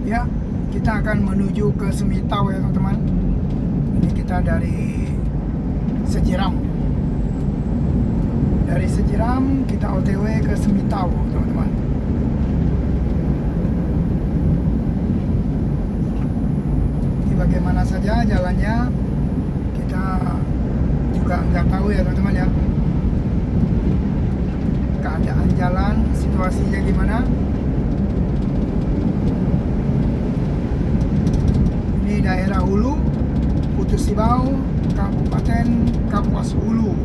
Ya, kita akan menuju ke Semitau ya teman-teman. Ini kita dari Sejiram. Dari Sejiram kita OTW ke Semitau teman-teman. Ini bagaimana saja jalannya kita juga nggak tahu ya teman-teman ya. Keadaan jalan, situasinya gimana. Ini daerah Hulu, Putus Sibau, Kabupaten Kapuas Hulu.